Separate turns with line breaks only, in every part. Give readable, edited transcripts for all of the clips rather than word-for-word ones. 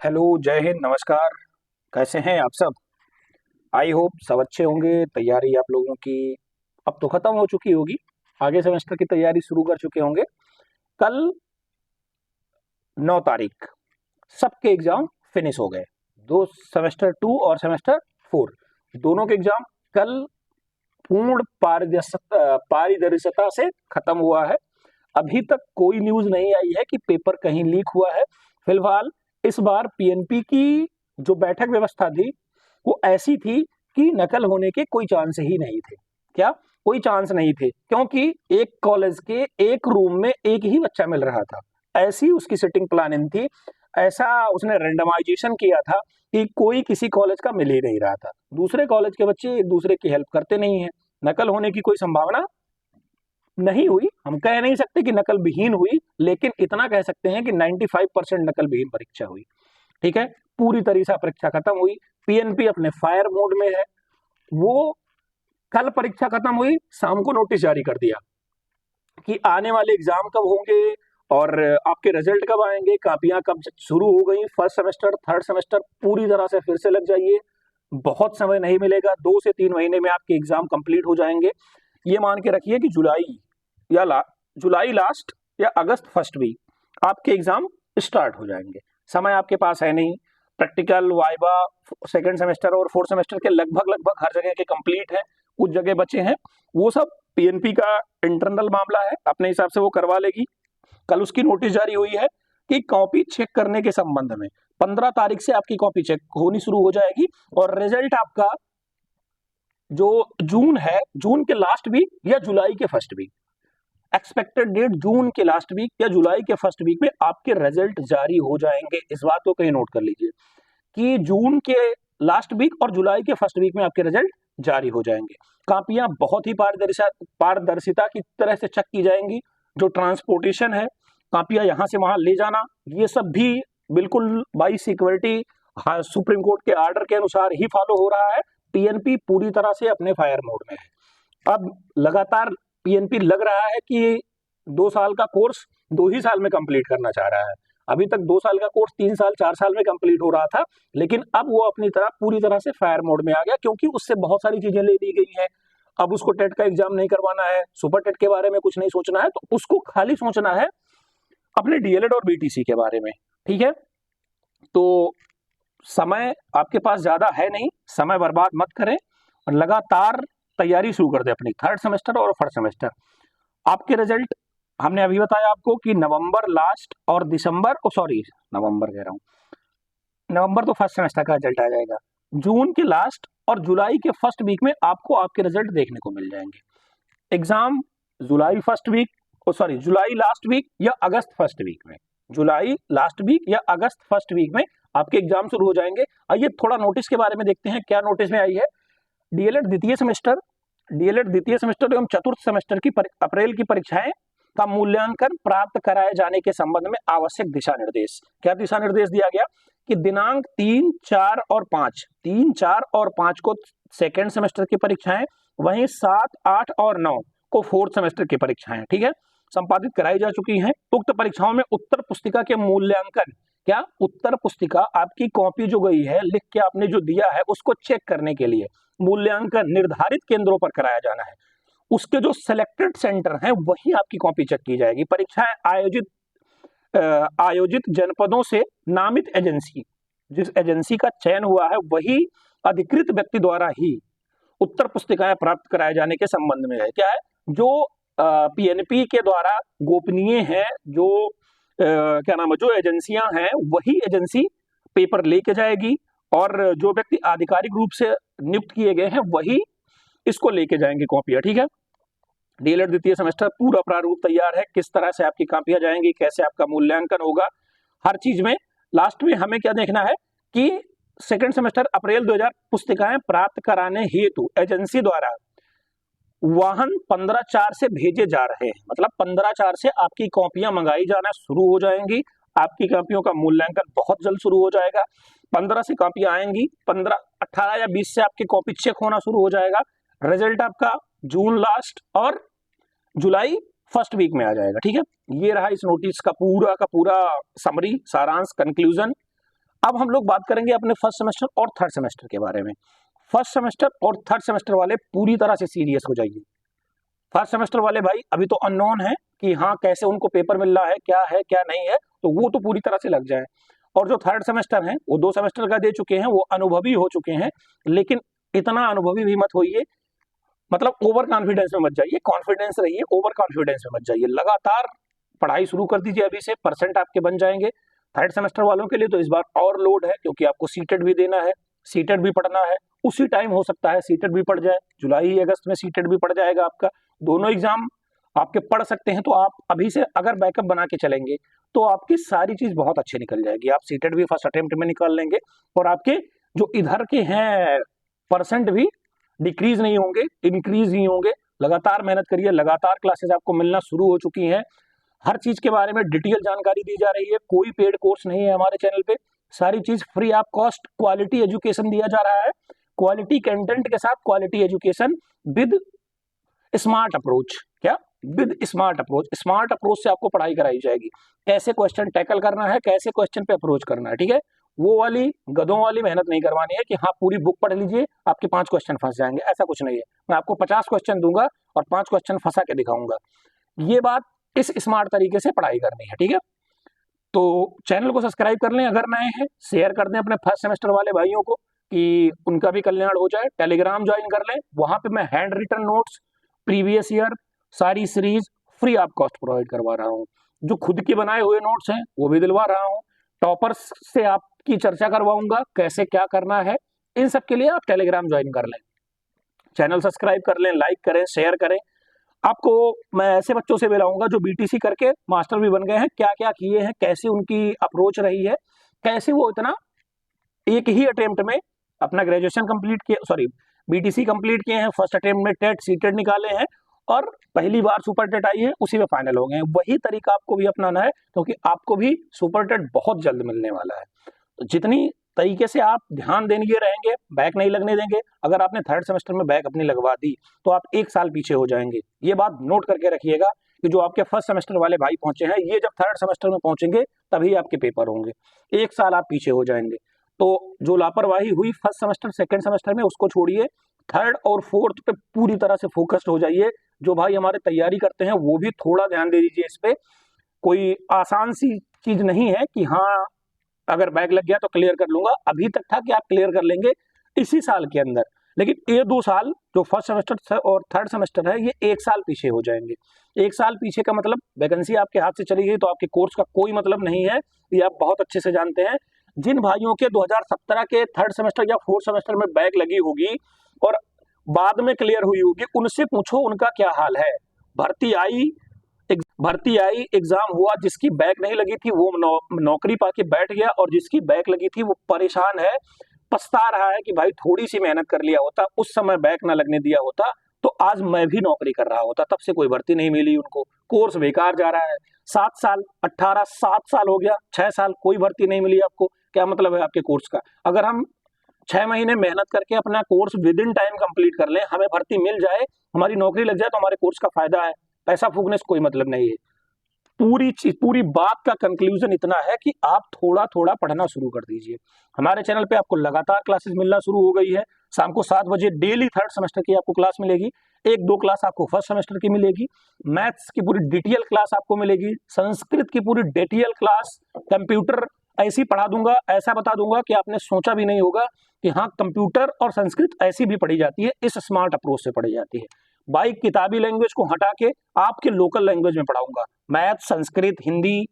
Hello, जय हिंद, नमस्कार। कैसे हैं आप सब? आई होप सब अच्छे होंगे। तैयारी आप लोगों की अब तो खत्म हो चुकी होगी, आगे सेमेस्टर की तैयारी शुरू कर चुके होंगे। कल 9 तारीख सबके एग्जाम फिनिश हो गए। दो, सेमेस्टर 2 और सेमेस्टर 4 दोनों के एग्जाम कल पूर्ण पारदर्शिता से खत्म हुआ है। अभी तक कोई न्यूज नहीं आई है कि पेपर कहीं लीक हुआ है। फिलहाल इस बार पीएनपी की जो बैठक व्यवस्था थी वो ऐसी थी कि नकल होने के कोई चांस ही नहीं थे। क्या? कोई चांस नहीं थे, क्योंकि एक कॉलेज के एक रूम में एक ही बच्चा मिल रहा था। ऐसी उसकी सिटिंग प्लानिंग थी। ऐसा उसने रेंडमाइजेशन किया था कि कोई किसी कॉलेज का मिल ही नहीं रहा था। दूसरे कॉलेज के बच्चे एक दूसरे की हेल्प करते नहीं है। नकल होने की कोई संभावना नहीं हुई। हम कह नहीं सकते कि नकल विहीन हुई, लेकिन इतना कह सकते हैं कि 95% नकल विहीन परीक्षा हुई। ठीक है, पूरी तरह से परीक्षा खत्म हुई। पीएनपी अपने फायर मोड में है। वो कल परीक्षा खत्म हुई, शाम को नोटिस जारी कर दिया कि आने वाले एग्जाम कब होंगे और आपके रिजल्ट कब आएंगे, कापियां कब शुरू हो गई। फर्स्ट सेमेस्टर, थर्ड सेमेस्टर पूरी तरह से फिर से लग जाइए। बहुत समय नहीं मिलेगा, 2 से 3 महीने में आपके एग्जाम कंप्लीट हो जाएंगे। ये मान के रखिए कि जुलाई लास्ट या अगस्त फर्स्ट वीक आपके एग्जाम स्टार्ट हो जाएंगे। समय आपके पास है नहीं। प्रैक्टिकल वाइवा सेकेंड सेमेस्टर और फोर्थ सेमेस्टर के लगभग लगभग हर जगह के कंप्लीट है। कुछ जगह बचे हैं, वो सब पीएनपी का इंटरनल मामला है, अपने हिसाब से वो करवा लेगी। कल उसकी नोटिस जारी हुई है कि कॉपी चेक करने के संबंध में 15 तारीख से आपकी कॉपी चेक होनी शुरू हो जाएगी और रिजल्ट आपका जो जून है, जून के लास्ट वीक या जुलाई के फर्स्ट वीक, एक्सपेक्टेड डेट जून के लास्ट वीक या जुलाई के फर्स्ट वीक में आपके रिजल्ट जारी हो जाएंगे। इस बात को कहीं नोट कर लीजिए कि जून के लास्ट वीक और जुलाई के फर्स्ट वीक में आपके रिजल्ट जारी हो जाएंगे। कापियां बहुत ही पारदर्शिता की तरह से चेक की जाएंगी। जो ट्रांसपोर्टेशन है, कापियां यहां से वहां ले जाना, ये सब भी बिल्कुल बाई सिक्योरिटी सुप्रीम कोर्ट के ऑर्डर के अनुसार ही फॉलो हो रहा है। पीएनपी पूरी तरह से अपने फायर मोड में है। अब लगातार पीएनपी लग रहा है कि 2 साल का कोर्स 2 ही साल में कंप्लीट करना चाह रहा है। अभी तक 2 साल का कोर्स 3 साल 4 साल में कंप्लीट हो रहा था, लेकिन अब वो अपनी तरह पूरी तरह से फायर मोड में आ गया, क्योंकि उससे बहुत सारी चीजें ले ली गई हैं। अब उसको टेट का एग्जाम नहीं करवाना है, सुपर टेट के बारे में कुछ नहीं सोचना है, तो उसको खाली सोचना है अपने डीएलएड और बीटीसी के बारे में। ठीक है, तो समय आपके पास ज्यादा है नहीं, समय बर्बाद मत करें और लगातार तैयारी शुरू कर दे अपनी थर्ड सेमेस्टर और फोर्थ सेमेस्टर। आपके रिजल्ट हमने अभी बताया आपको कि नवंबर लास्ट और दिसंबर, सॉरी नवंबर कह रहा हूँ, नवंबर तो फर्स्ट सेमेस्टर का रिजल्ट आ जाएगा। जून के लास्ट और जुलाई के फर्स्ट वीक में आपको आपके रिजल्ट देखने को मिल जाएंगे। एग्जाम जुलाई फर्स्ट वीक, सॉरी जुलाई लास्ट वीक या अगस्त फर्स्ट वीक में, जुलाई लास्ट वीक या अगस्त फर्स्ट वीक में आपके एग्जाम शुरू हो जाएंगे। आइए थोड़ा नोटिस के बारे में देखते हैं, क्या नोटिस में आई है। डीएलएड द्वितीय सेमेस्टर एवं चतुर्थ सेमेस्टर की अप्रैल की परीक्षाएं का मूल्यांकन प्राप्त कराए जाने के संबंध में आवश्यक दिशा निर्देश। क्या दिशा निर्देश दिया गया कि दिनांक 3, 4 और 5 को सेकेंड सेमेस्टर की परीक्षाएं, वहीं 7, 8 और 9 को फोर्थ सेमेस्टर की परीक्षाएं, ठीक है, संपादित कराई जा चुकी हैं। उक्त परीक्षाओं में उत्तर पुस्तिका के मूल्यांकन, क्या उत्तर पुस्तिका आपकी कॉपी जो गई है, लिख के आपने जो दिया है, उसको चेक करने के लिए मूल्यांकन निर्धारित केंद्रों पर कराया जाना है। उसके जो सिलेक्टेड सेंटर हैं वही आपकी कॉपी चेक की जाएगी। परीक्षाएं आयोजित जनपदों से नामित एजेंसी, जिस एजेंसी का चयन हुआ है वही अधिकृत व्यक्ति द्वारा ही उत्तर पुस्तिकाएं प्राप्त कराए जाने के संबंध में है। क्या है, जो पीएनपी के द्वारा गोपनीय है, जो क्या नाम है, जो एजेंसियां हैं वही एजेंसी पेपर लेके जाएगी और जो व्यक्ति आधिकारिक रूप से नियुक्त किए गए हैं वही इसको लेके जाएंगे कॉपियां। ठीक है, डीएलएड द्वितीय सेमेस्टर पूरा प्रारूप तैयार है, किस तरह से आपकी कॉपियां जाएंगी, कैसे आपका मूल्यांकन होगा, हर चीज में। लास्ट में हमें क्या देखना है कि सेकेंड सेमेस्टर अप्रैल 2000 पुस्तिकाएं प्राप्त कराने हेतु एजेंसी द्वारा वाहन 15/4 से भेजे जा रहे हैं। मतलब 15/4 से आपकी कॉपियां मंगाई जाना शुरू हो जाएंगी। आपकी कॉपियों का मूल्यांकन बहुत जल्द शुरू हो जाएगा। 15 से कॉपियां आएंगी, 15, 18 या 20 से आपकी कॉपी चेक होना शुरू हो जाएगा। रिजल्ट आपका जून लास्ट और जुलाई फर्स्ट वीक में आ जाएगा। ठीक है, ये रहा इस नोटिस का पूरा समरी, सारांश, कंक्लूजन। अब हम लोग बात करेंगे अपने फर्स्ट सेमेस्टर और थर्ड सेमेस्टर के बारे में। फर्स्ट सेमेस्टर और थर्ड सेमेस्टर वाले पूरी तरह से सीरियस हो जाइए। फर्स्ट सेमेस्टर वाले भाई अभी तो अननोन है कि हाँ कैसे उनको पेपर मिल रहा है क्या नहीं है, तो वो तो पूरी तरह से लग जाए। और जो थर्ड सेमेस्टर है वो 2 सेमेस्टर का दे चुके हैं, वो अनुभवी हो चुके हैं, लेकिन इतना अनुभवी भी मत होइए, मतलब ओवर कॉन्फिडेंस में मत जाइए, कॉन्फिडेंस रहिए, ओवर कॉन्फिडेंस में मत जाइए। लगातार पढ़ाई शुरू कर दीजिए, अभी से परसेंट आपके बन जाएंगे। थर्ड सेमेस्टर वालों के लिए तो इस बार और लोड है, क्योंकि आपको सीटेट भी देना है, सीटेट भी पढ़ना है। उसी टाइम हो सकता है सीटेट भी पढ़ जाए, जुलाई अगस्त में सीटेट भी पढ़ जाएगा आपका। दोनों एग्जाम आपके पढ़ सकते हैं, तो आप अभी से अगर बैकअप बना के चलेंगे तो आपकी सारी चीज बहुत अच्छी निकल जाएगी। आप सीटेट भी फर्स्ट अटेम्प्ट में निकाल लेंगे, और आपके जो इधर के हैं परसेंट भी डिक्रीज नहीं होंगे, इंक्रीज ही होंगे। लगातार मेहनत करिए, लगातार क्लासेस आपको मिलना शुरू हो चुकी हैं। हर चीज के बारे में डिटेल जानकारी दी जा रही है, कोई पेड कोर्स नहीं है हमारे चैनल पे, सारी चीज free of cost quality education दिया जा रहा है। क्वालिटी कंटेंट के साथ quality education with smart approach. क्या? With smart approach. Smart approach से आपको पढ़ाई कराई जाएगी, कैसे क्वेश्चन टैकल करना है, कैसे क्वेश्चन पे अप्रोच करना है। ठीक है, वो वाली गधों वाली मेहनत नहीं करवानी है कि हाँ पूरी बुक पढ़ लीजिए आपके 5 क्वेश्चन फंस जाएंगे, ऐसा कुछ नहीं है। मैं आपको 50 क्वेश्चन दूंगा और 5 क्वेश्चन फंसा के दिखाऊंगा। ये बात इस स्मार्ट तरीके से पढ़ाई करनी है। ठीक है, तो चैनल को सब्सक्राइब कर लें, अगर नए हैं शेयर कर दें अपने फर्स्ट सेमेस्टर वाले भाइयों को कि उनका भी कल्याण हो जाए। टेलीग्राम ज्वाइन कर लें, वहां पे मैं handwritten notes, previous year सारी series free of cost provide करवा रहा हूँ। जो खुद के बनाए हुए नोट्स हैं वो भी दिलवा रहा हूँ। टॉपर्स से आपकी चर्चा करवाऊंगा, कैसे क्या करना है। इन सब के लिए आप टेलीग्राम ज्वाइन कर लें, चैनल सब्सक्राइब कर लें, लाइक करें, शेयर करें। आपको मैं ऐसे बच्चों से मिलाऊंगा जो बीटीसी करके मास्टर भी बन गए हैं, क्या क्या किए हैं, कैसे उनकी अप्रोच रही है, कैसे वो इतना एक ही अटेम्प्ट में अपना ग्रेजुएशन कंप्लीट किए, सॉरी बीटीसी कंप्लीट किए हैं, फर्स्ट अटेम्प्ट में टेट सीटेट निकाले हैं और पहली बार सुपर टेट आई है, उसी में फाइनल हो गए हैं। वही तरीका आपको भी अपनाना है, क्योंकि आपको भी सुपर टेट बहुत जल्द मिलने वाला है। तो जितनी तरीके से आप ध्यान देंगे रहेंगे, बैक नहीं लगने देंगे। अगर आपने थर्ड सेमेस्टर में बैक अपनी लगवा दी तो आप 1 साल पीछे हो जाएंगे। ये बात नोट करके रखिएगा कि जो आपके फर्स्ट सेमेस्टर वाले भाई पहुंचे हैं, ये जब थर्ड सेमेस्टर में पहुंचेंगे तभी आपके पेपर होंगे, 1 साल आप पीछे हो जाएंगे। तो जो लापरवाही हुई फर्स्ट सेमेस्टर सेकंड सेमेस्टर में, उसको छोड़िए, थर्ड और फोर्थ पे पूरी तरह से फोकस्ड हो जाइए। जो भाई हमारे तैयारी करते हैं वो भी थोड़ा ध्यान दे दीजिए इस पे। कोई आसान सी चीज नहीं है कि हाँ अगर बैक लग गया तो क्लियर कर लूंगा। अभी तक था कि आप क्लियर कर लेंगे इसी साल के अंदर, लेकिन ये 2 साल जो फर्स्ट सेमेस्टर और थर्ड सेमेस्टर है, ये 1 साल पीछे हो जाएंगे। 1 साल पीछे का मतलब वैकेंसी आपके हाथ से चली गई तो आपके कोर्स का कोई मतलब नहीं है, ये आप बहुत अच्छे से जानते हैं। जिन भाइयों के 2017 के थर्ड सेमेस्टर या फोर्थ सेमेस्टर में बैक लगी होगी और बाद में क्लियर हुई होगी, उनसे पूछो उनका क्या हाल है। भर्ती आई, एग्जाम हुआ, जिसकी बैक नहीं लगी थी वो नौकरी पाके बैठ गया, और जिसकी बैक लगी थी वो परेशान है, पछता रहा है कि भाई थोड़ी सी मेहनत कर लिया होता, उस समय बैक ना लगने दिया होता तो आज मैं भी नौकरी कर रहा होता। तब से कोई भर्ती नहीं मिली उनको, कोर्स बेकार जा रहा है। 7 साल 7 साल हो गया, 6 साल कोई भर्ती नहीं मिली आपको, क्या मतलब है आपके कोर्स का? अगर हम 6 महीने मेहनत करके अपना course with in time complete कर लें, हमें भर्ती मिल जाए, हमारी नौकरी लग जाए, तो हमारे कोर्स का फायदा है। पैसा फूकने से कोई मतलब नहीं है। पूरी बात का कंक्लूजन इतना है कि आप थोड़ा थोड़ा पढ़ना शुरू कर दीजिए। हमारे चैनल पे आपको लगातार क्लासेस मिलना शुरू हो गई है। शाम को 7 बजे डेली थर्ड सेमेस्टर की आपको क्लास मिलेगी, 1-2 क्लास आपको फर्स्ट सेमेस्टर की मिलेगी, मैथ्स की पूरी डिटेल क्लास आपको मिलेगी, संस्कृत की पूरी डिटेल क्लास, कंप्यूटर ऐसी पढ़ा दूंगा, ऐसा बता दूंगा कि आपने सोचा भी नहीं होगा कि हाँ कंप्यूटर और संस्कृत ऐसी भी पढ़ी जाती है, इस स्मार्ट अप्रोच से पढ़ी जाती है। बाई किताबी लैंग्वेज को हटा के आपके लोकल लैंग्वेज में पढ़ाऊंगा। मैथ, संस्कृत, हिंदी,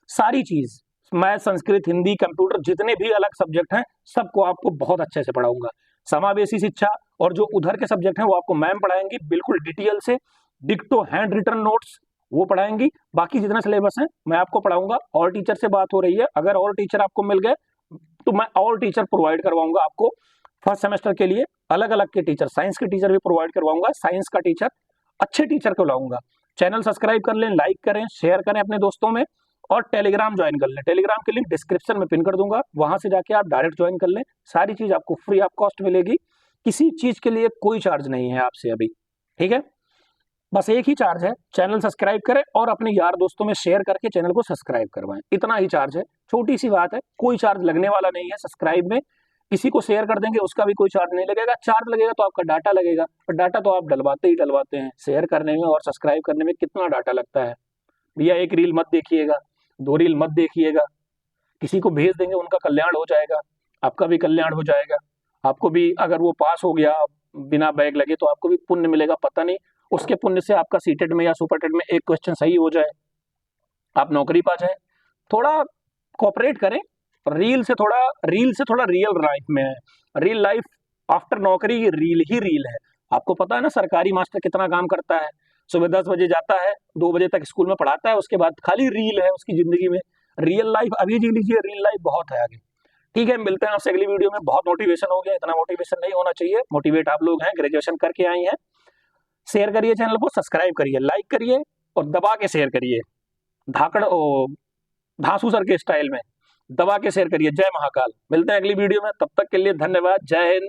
सारी चीज, मैथ, संस्कृत, हिंदी, कंप्यूटर, जितने भी अलग सब्जेक्ट हैं सबको आपको बहुत अच्छे से पढ़ाऊंगा। समावेशी शिक्षा और जो उधर के सब्जेक्ट हैं वो आपको मैम पढ़ाएंगी बिल्कुल डिटेल से, डिक्टो हैंड रिटन नोट्स वो पढ़ाएंगी। बाकी जितना सिलेबस है मैं आपको पढ़ाऊंगा। और टीचर से बात हो रही है, अगर और टीचर आपको मिल गए तो मैं और टीचर प्रोवाइड करवाऊंगा आपको। फर्स्ट सेमेस्टर के लिए अलग अलग के टीचर, साइंस के टीचर भी प्रोवाइड करवाऊंगा, साइंस का टीचर, अच्छे टीचर को लाऊंगा। चैनल सब्सक्राइब कर लें, लाइक करें, शेयर करें अपने दोस्तों में, और टेलीग्राम ज्वाइन कर लें। टेलीग्राम की लिंक डिस्क्रिप्शन में पिन कर दूंगा, वहां से जाके आप डायरेक्ट ज्वाइन कर लें। सारी चीज आपको फ्री ऑफ कॉस्ट मिलेगी, किसी चीज के लिए कोई चार्ज नहीं है आपसे अभी। ठीक है, बस एक ही चार्ज है, चैनल सब्सक्राइब करें और अपने यार दोस्तों में शेयर करके चैनल को सब्सक्राइब करवाएं। इतना ही चार्ज है, छोटी सी बात है, कोई चार्ज लगने वाला नहीं है सब्सक्राइब में। किसी को शेयर कर देंगे उसका भी कोई चार्ज नहीं लगेगा, चार्ज लगेगा तो आपका डाटा लगेगा, पर डाटा तो आप डलवाते ही डलवाते हैं। शेयर करने में और सब्सक्राइब करने में कितना डाटा लगता है भैया। एक रील मत देखिएगा, 2 रील मत देखिएगा, किसी को भेज देंगे उनका कल्याण हो जाएगा, आपका भी कल्याण हो जाएगा। आपको भी अगर वो पास हो गया बिना बैग लगे तो आपको भी पुण्य मिलेगा, पता नहीं उसके पुण्य से आपका सीटेट में या सुपरटेट में एक क्वेश्चन सही हो जाए, आप नौकरी पा जाए। थोड़ा कोऑपरेट करें, रील से थोड़ा रियल लाइफ में है। रियल लाइफ आफ्टर नौकरी रील ही रील है। आपको पता है ना सरकारी मास्टर कितना काम करता है, सुबह 10 बजे जाता है, 2 बजे तक स्कूल में पढ़ाता है, उसके बाद खाली रील है उसकी जिंदगी में। रियल लाइफ अभी जी लीजिए, रियल लाइफ बहुत है आगे। ठीक है, मिलते हैं आपसे अगली वीडियो में। बहुत मोटिवेशन हो गया, इतना मोटिवेशन नहीं होना चाहिए। मोटिवेट आप लोग हैं, ग्रेजुएशन करके आई हैं। शेयर करिए चैनल को, सब्सक्राइब करिए, लाइक करिए और दबा के शेयर करिए, धाकड़ ओ धांसू सर के स्टाइल में दबा के शेयर करिए। जय महाकाल। मिलते हैं अगली वीडियो में, तब तक के लिए धन्यवाद। जय हिंद,